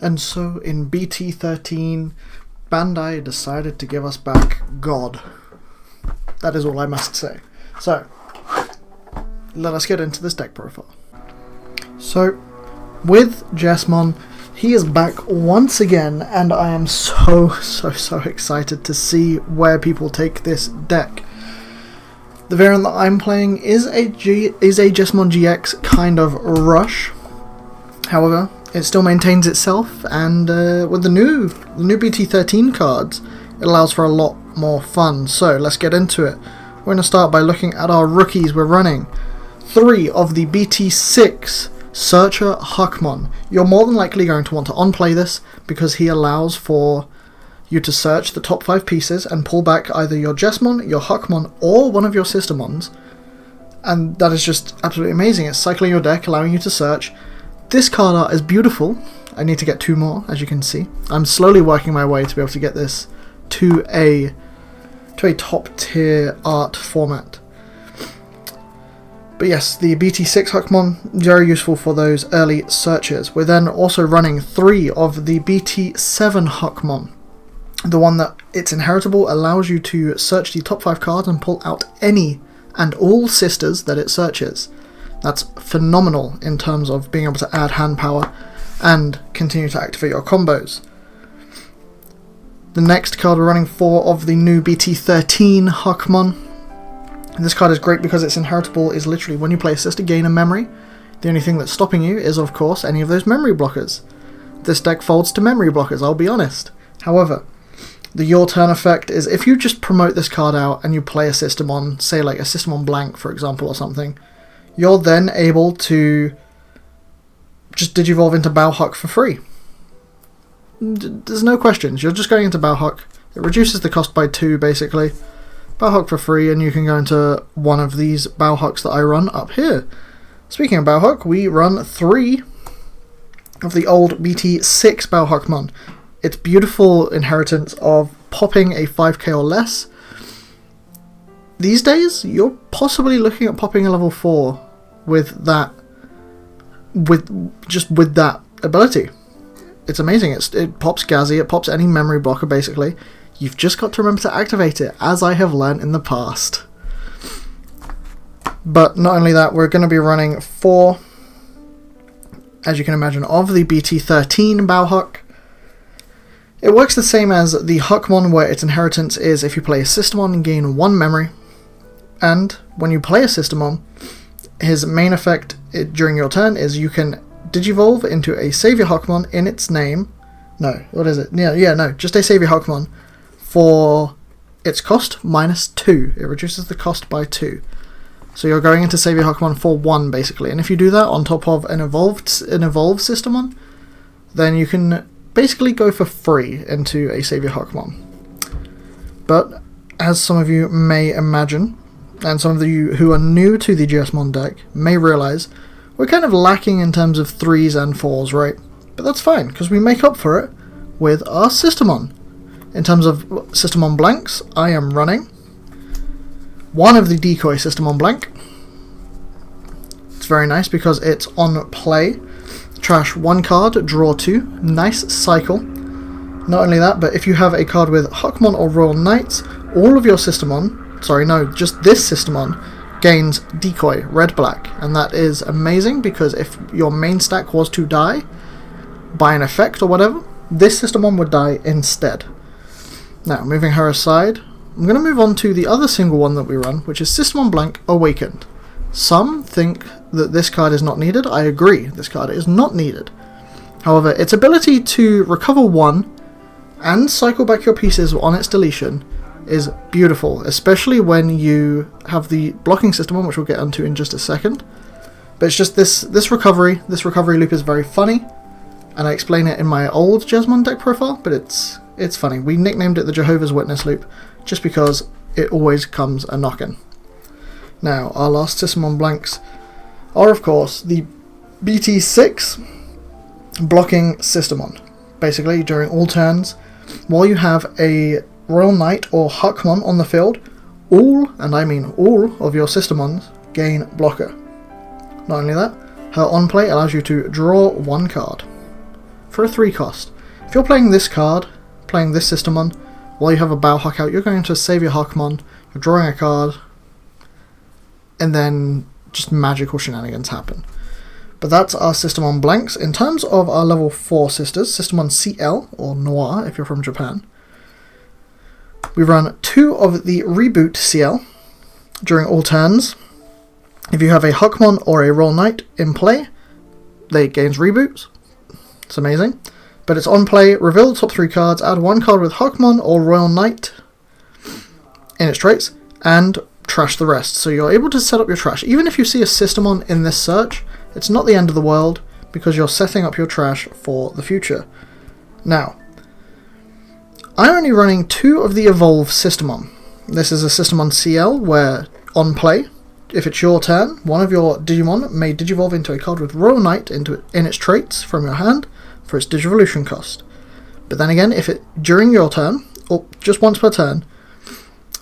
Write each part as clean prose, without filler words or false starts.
And so in BT13, Bandai decided to give us back God. That is all I must say. So, let us get into this deck profile. So, with Jesmon, he is back once again, and I am so excited to see where people take this deck. The variant that I'm playing is a Jesmon GX kind of rush. However, it still maintains itself, and with the new BT13 cards, it allows for a lot more fun. So let's get into it. We're going to start by looking at our rookies. We're running 3 of the BT6 Searcher Huckmon. You're more than likely going to want to on-play this because he allows for you to search the top 5 pieces and pull back either your Jesmon, your Huckmon, or one of your Sistermons. And that is just absolutely amazing. It's cycling your deck, allowing you to search. This card art is beautiful. I need to get 2 more, as you can see. I'm slowly working my way to be able to get this to a top tier art format. But yes, the BT6 Huckmon, very useful for those early searches. We're then also running 3 of the BT7 Huckmon. The one that it's inheritable, allows you to search the top 5 cards and pull out any and all sisters that it searches. That's phenomenal in terms of being able to add hand power and continue to activate your combos. The next card we're running 4 of the new BT13 Huckmon. This card is great because its inheritable is literally when you play a sister, gain a memory. The only thing that's stopping you is, of course, any of those memory blockers. This deck folds to memory blockers, I'll be honest. However, the Your Turn effect is if you just promote this card out and you play a Sistermon, say like a Sistermon blank for example or something, you're then able to just Digivolve into Bauhuck for free. There's no questions, you're just going into Bauhuck. It reduces the cost by 2 basically. Bauhuck for free, and you can go into one of these Bauhucks that I run up here. Speaking of Bauhuck, we run 3 of the old BT6 Bauhuckmon. Its beautiful inheritance of popping a 5k or less. These days, you're possibly looking at popping a level 4 with that, with that ability. It's amazing. It pops Gazi, it pops any memory blocker basically. You've just got to remember to activate it, as I have learned in the past. But not only that, we're going to be running 4, as you can imagine, of the BT13 Bauhuck. It works the same as the Huckmon, where its inheritance is if you play a Sistermon, gain 1 memory. And when you play a Sistermon, his main effect during your turn is you can Digivolve into a Savior Huckmon in its name. No, what is it? No, just a Savior Huckmon for its cost -2. It reduces the cost by 2. So you're going into Savior Huckmon for 1 basically. And if you do that on top of an evolved Sistermon, then you can basically go for free into a Savior Huckmon. But as some of you may imagine, and some of you who are new to the Jesmon deck may realize, we're kind of lacking in terms of 3s and 4s, right? But that's fine, because we make up for it with our Sistermon. In terms of Sistermon blanks, I am running 1 of the Decoy Sistermon blank. It's very nice because it's on play. Trash 1 card, draw 2. Nice cycle. Not only that, but if you have a card with Huckmon or Royal Knights, all of your Sistermon, sorry, no, just this Sistermon, gains Decoy, red-black. And that is amazing because if your main stack was to die by an effect or whatever, this Sistermon would die instead. Now, moving her aside, I'm going to move on to the other single one that we run, which is Sistermon Blank Awakened. Some think that this card is not needed. I agree, this card is not needed. However, its ability to recover 1 and cycle back your pieces on its deletion is beautiful, especially when you have the blocking Sistermon, which we'll get onto in just a second. But it's just this recovery loop is very funny, and I explain it in my old Jesmon deck profile, but it's funny. We nicknamed it the Jehovah's Witness loop, just because it always comes a knockin'. Now, our last Sistermon blanks are, of course, the BT6 blocking Sistermon. Basically, during all turns, while you have a Royal Knight or Huckmon on the field, all, and I mean all, of your Sistermons gain blocker. Not only that, her on play allows you to draw 1 card for a 3 cost. If you're playing this card, playing this Systemon, while you have a Bowhuck out, you're going to save your Huckmon, you're drawing a card, and then just magical shenanigans happen. But that's our Systemon blanks. In terms of our level 4 sisters, Systemon CL, or Noir if you're from Japan, we run 2 of the Reboot CL during all turns. If you have a Huckmon or a Royal Knight in play, they gains reboots. It's amazing. But it's on play, reveal the top 3 cards, add 1 card with Huckmon or Royal Knight in its traits, and trash the rest. So you're able to set up your trash. Even if you see a Systemon in this search, it's not the end of the world, because you're setting up your trash for the future. Now, I'm only running 2 of the Evolve Systemon. This is a Systemon CL, where on play, if it's your turn, one of your Digimon may Digivolve into a card with Royal Knight in its traits from your hand for its Digivolution cost. But then again, if it during your turn, or just once per turn,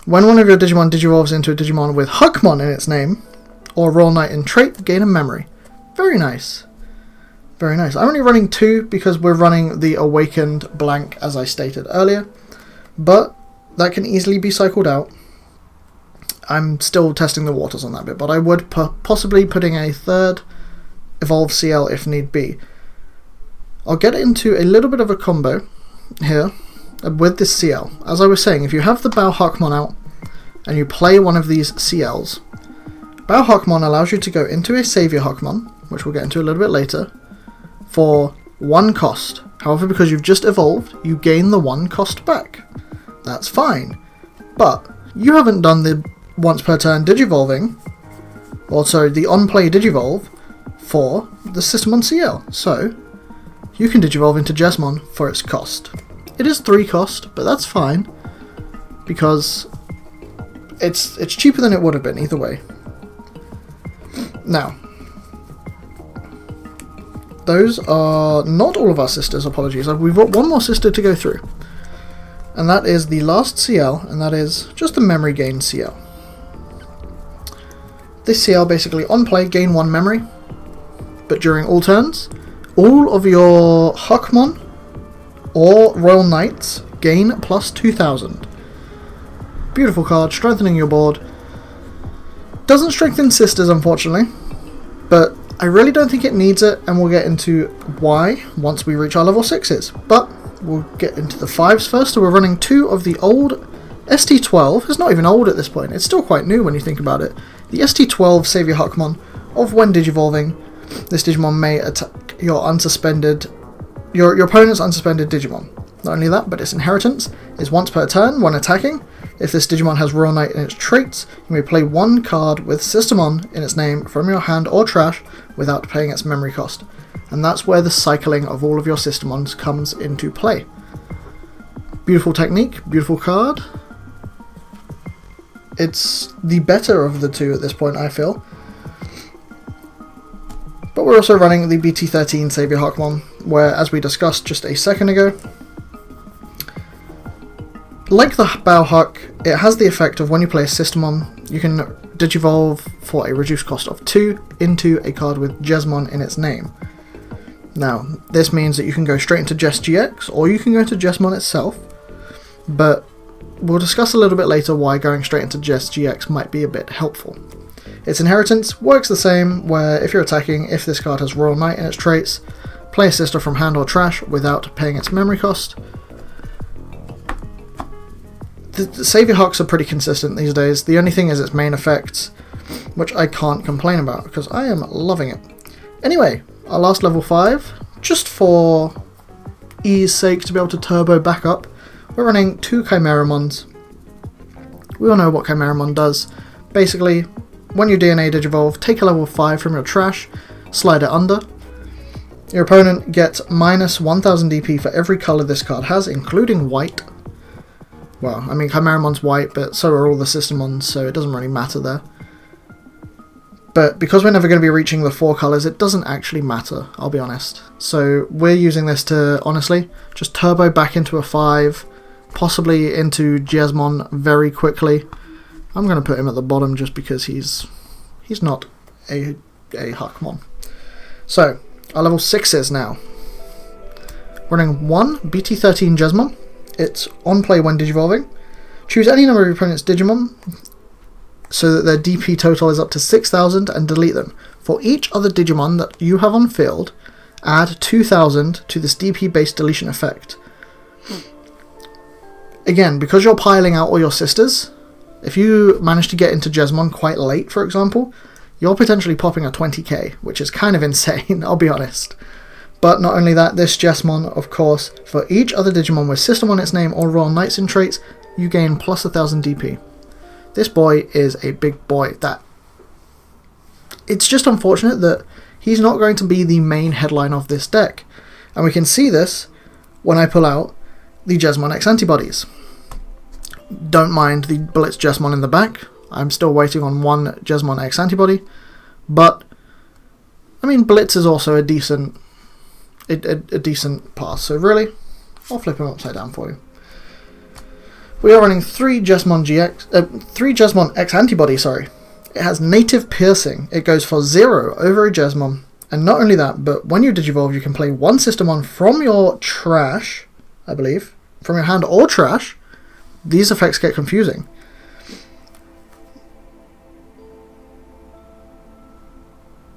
when one of your Digimon Digivolves into a Digimon with Huckmon in its name, or Royal Knight in trait, gain a memory. Very nice. Very nice. I'm only running 2 because we're running the Awakened blank, as I stated earlier, but that can easily be cycled out. I'm still testing the waters on that bit, but I would possibly putting a 3rd Evolve CL if need be. I'll get into a little bit of a combo here with this CL. As I was saying, if you have the Bowhuckmon out and you play one of these CLs, Bowhuckmon allows you to go into a Savior Huckmon, which we'll get into a little bit later, for 1 cost. However, because you've just evolved, you gain the 1 cost back. That's fine. But you haven't done the once per turn Digivolving, or sorry, the on-play Digivolve for the Systemon CL. So, you can Digivolve into Jesmon for its cost. It is 3 cost, but that's fine, because it's cheaper than it would have been either way. Now, those are not all of our sisters, apologies. We've got one more sister to go through, and that is the last CL, and that is just the Memory Gain CL. This CL basically on play gain 1 memory, but during all turns, all of your Huckmon or Royal Knights gain plus 2000. Beautiful card, strengthening your board. Doesn't strengthen sisters, unfortunately, but I really don't think it needs it, and we'll get into why once we reach our level 6s. But we'll get into the 5s first. So we're running 2 of the old ST12. It's not even old at this point, it's still quite new when you think about it. The ST12 Savior Huckmon of when Digivolving, this Digimon may attack your unsuspended, your opponent's unsuspended Digimon. Not only that, but its inheritance is once per turn when attacking. If this Digimon has Royal Knight in its traits, you may play 1 card with Systemon in its name from your hand or trash without paying its memory cost. And that's where the cycling of all of your Systemons comes into play. Beautiful technique, beautiful card. It's the better of the 2 at this point, I feel. But we're also running the BT13 Savior Huckmon, where, as we discussed just a second ago, like the Bowhuck, it has the effect of when you play a Systemon, you can Digivolve for a reduced cost of 2 into a card with Jesmon in its name. Now, this means that you can go straight into Jes GX, or you can go to Jesmon itself, but we'll discuss a little bit later why going straight into Jes GX might be a bit helpful. Its inheritance works the same, where if you're attacking, if this card has Royal Knight in its traits, play a sister from hand or trash without paying its memory cost. The Savior Hucks are pretty consistent these days. The only thing is its main effects, which I can't complain about, because I am loving it. Anyway, our last level 5, just for ease sake to be able to turbo back up, we're running 2 Chimeramons. We all know what Chimeramon does. Basically, when you DNA Digivolve, take a level 5 from your trash, slide it under. Your opponent gets minus 1000 DP for every colour this card has, including white. Well, I mean, Chimeramon's white, but so are all the Systemons, so it doesn't really matter there. But because we're never going to be reaching the 4 colours, it doesn't actually matter, I'll be honest. So we're using this to, honestly, just turbo back into a 5, possibly into Jesmon very quickly. I'm going to put him at the bottom just because he's not a Huckmon. So, our level 6s now. Running 1 BT13 Jesmon. It's on play when digivolving. Choose any number of your opponent's Digimon so that their DP total is up to 6,000 and delete them. For each other Digimon that you have on field, add 2,000 to this DP based deletion effect. Again, because you're piling out all your sisters, if you manage to get into Jesmon quite late, for example, you're potentially popping a 20k, which is kind of insane, I'll be honest. But not only that, this Jesmon, of course, for each other Digimon with system on its name or Royal Knights in traits, you gain plus 1,000 DP. This boy is a big boy. It's just unfortunate that he's not going to be the main headline of this deck. And we can see this when I pull out the Jesmon X antibodies. Don't mind the Blitz Jesmon in the back. I'm still waiting on one Jesmon X antibody. But, I mean, Blitz is also a decent pass. So really, I'll flip him upside down for you. We are running 3 Jesmon X antibody, sorry. It has native piercing. It goes for 0 over a Jesmon. And not only that, but when you digivolve, you can play 1 Systemon from your trash, I believe, from your hand or trash. These effects get confusing.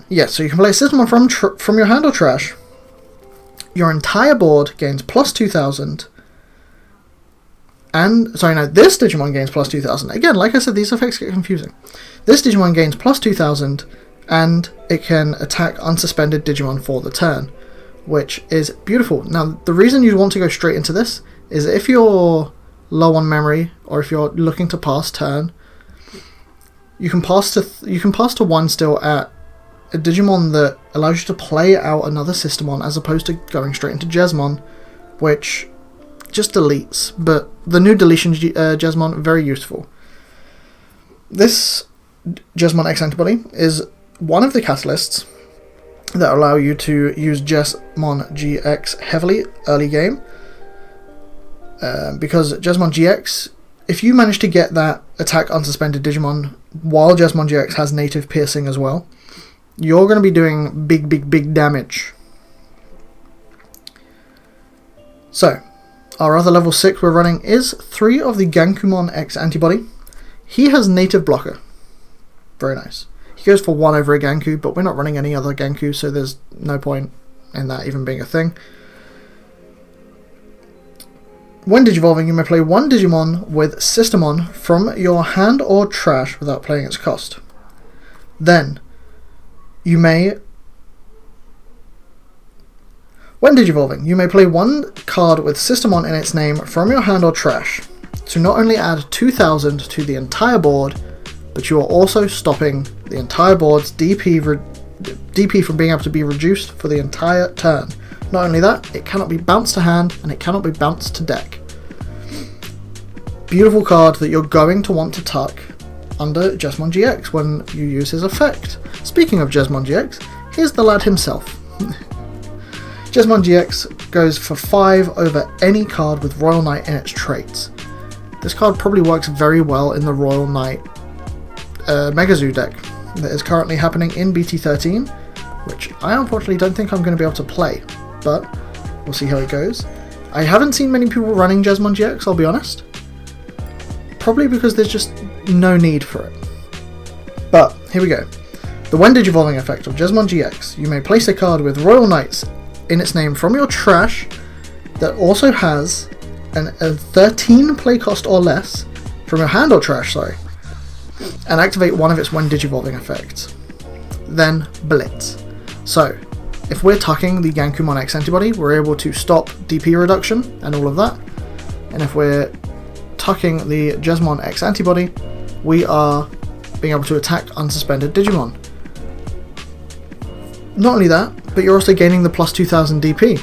Yes, so you can play a Systemon from your hand or trash. Your entire board gains plus 2,000. And, sorry, no, this Digimon gains plus 2,000. Again, like I said, these effects get confusing. This Digimon gains plus 2,000, and it can attack unsuspended Digimon for the turn, which is beautiful. Now, the reason you want to go straight into this is if you're low on memory, or if you're looking to pass turn, you can pass to 1 still at a Digimon that allows you to play out another Systemon as opposed to going straight into Jesmon, which just deletes, but the new deletion Jesmon, very useful. This Jesmon X antibody is one of the catalysts that allow you to use Jesmon GX heavily early game, because Jesmon GX, if you manage to get that attack unsuspended Digimon while Jesmon GX has native piercing as well, you're going to be doing big damage. So, our other level 6 we're running is 3 of the Gankumon X antibody. He has native blocker. Very nice. He goes for 1 over a Ganku, but we're not running any other Ganku, so there's no point in that even being a thing. When digivolving, you may play 1 Digimon with Systemon from your hand or trash without playing its cost. Then, you may... When digivolving, you may play 1 card with Systemon in its name from your hand or trash to not only add 2,000 to the entire board, but you are also stopping the entire board's DP from being able to be reduced for the entire turn. Not only that, it cannot be bounced to hand and it cannot be bounced to deck. Beautiful card that you're going to want to tuck under Jesmon GX when you use his effect. Speaking of Jesmon GX, here's the lad himself. Jesmon GX goes for 5 over any card with Royal Knight in its traits. This card probably works very well in the Royal Knight Megazoo deck that is currently happening in BT13, which I unfortunately don't think I'm going to be able to play, but we'll see how it goes. I haven't seen many people running Jesmon GX, I'll be honest. Probably because there's just no need for it. But, here we go. The when digivolving effect of Jesmon GX. You may place a card with Royal Knights in its name from your trash that also has a 13 play cost or less from your hand or trash, sorry, and activate one of its when digivolving effects. Then Blitz. So, if we're tucking the Gankumon X antibody, we're able to stop DP reduction and all of that. And if we're tucking the Jesmon X antibody, we are being able to attack unsuspended Digimon. Not only that, but you're also gaining the plus 2,000 DP.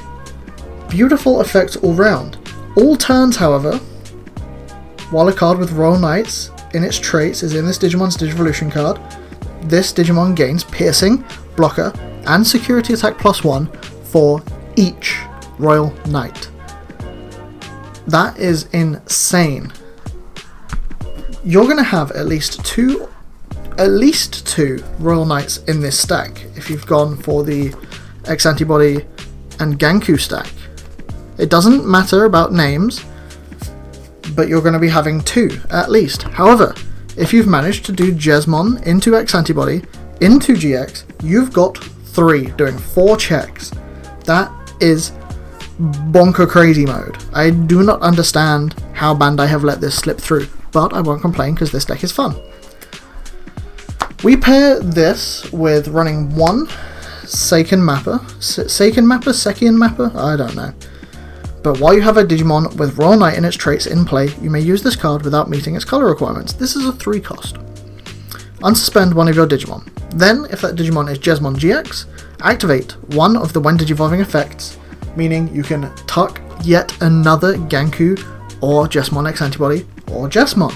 Beautiful effects all round. All turns, however, while a card with Royal Knights in its traits is in this Digimon's Digivolution card, this Digimon gains Piercing, Blocker, and Security Attack +1 for each Royal Knight. That is insane. You're going to have at least two Royal Knights in this stack if you've gone for the X Antibody and Ganku stack. It doesn't matter about names, but you're going to be having 2 at least. However, if you've managed to do Jesmon into X Antibody, into GX, you've got 3, doing 4 checks. That is bonker crazy mode. I do not understand how Bandai have let this slip through, but I won't complain because this deck is fun. We pair this with running 1 Seiken Mapper, I don't know. But while you have a Digimon with Royal Knight and its traits in play, you may use this card without meeting its color requirements. This is a 3 cost. Unsuspend one of your Digimon. Then, if that Digimon is Jesmon GX, activate one of the when Digivolving effects, meaning you can tuck yet another Ganku or Jesmon X Antibody or Jesmon.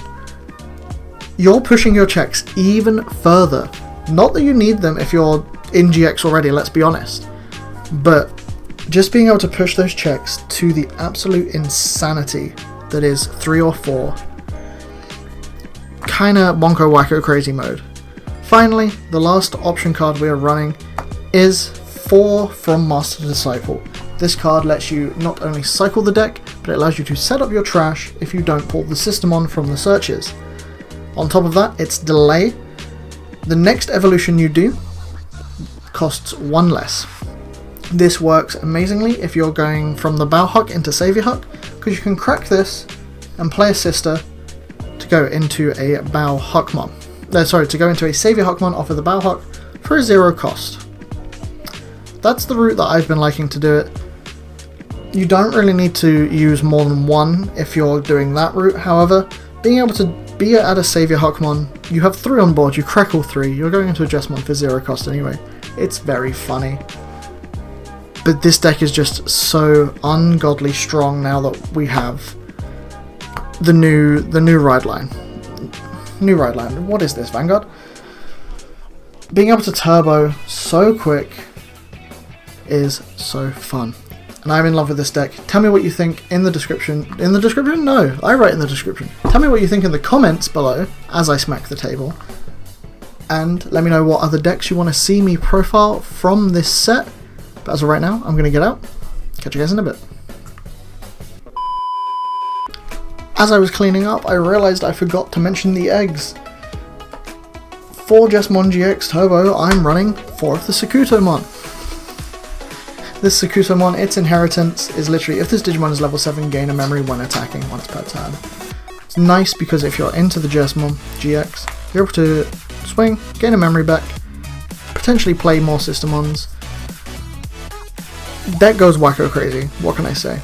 You're pushing your checks even further. Not that you need them if you're in GX already, let's be honest. But just being able to push those checks to the absolute insanity that is 3 or 4. Kinda bonko wacko crazy mode. Finally, the last option card we are running is 4 from Master to Disciple. This card lets you not only cycle the deck, but it allows you to set up your trash if you don't pull the Systemon from the searches. On top of that, it's delay. The next evolution you do costs 1 less. This works amazingly if you're going from the Bow Huck into Savior Huck, because you can crack this and play a sister to go into a Bow Huckmon. To go into a Savior Huckmon off of the Bow Huck for a 0 cost. That's the route that I've been liking to do it. You don't really need to use more than 1 if you're doing that route. However, being able to be at a Savior Huckmon, you have 3 on board, you crack all 3, you're going into a Jesmon for 0 cost anyway. It's very funny. But this deck is just so ungodly strong now that we have the new ride line. New ride line. What is this, Vanguard? Being able to turbo so quick is so fun. And I'm in love with this deck. Tell me what you think in the description. In the description? No, I write in the description. Tell me what you think in the comments below as I smack the table. And let me know what other decks you want to see me profile from this set. But as of right now, I'm going to get out. Catch you guys in a bit. As I was cleaning up, I realised I forgot to mention the eggs. For Jesmon GX Turbo, I'm running 4 of the Sakutomon. This Sakutomon, its inheritance is literally, if this Digimon is level 7, gain a memory when attacking once per turn. It's nice because if you're into the Jesmon GX, you're able to swing, gain a memory back, potentially play more Systemons. Deck goes wacko crazy, what can I say?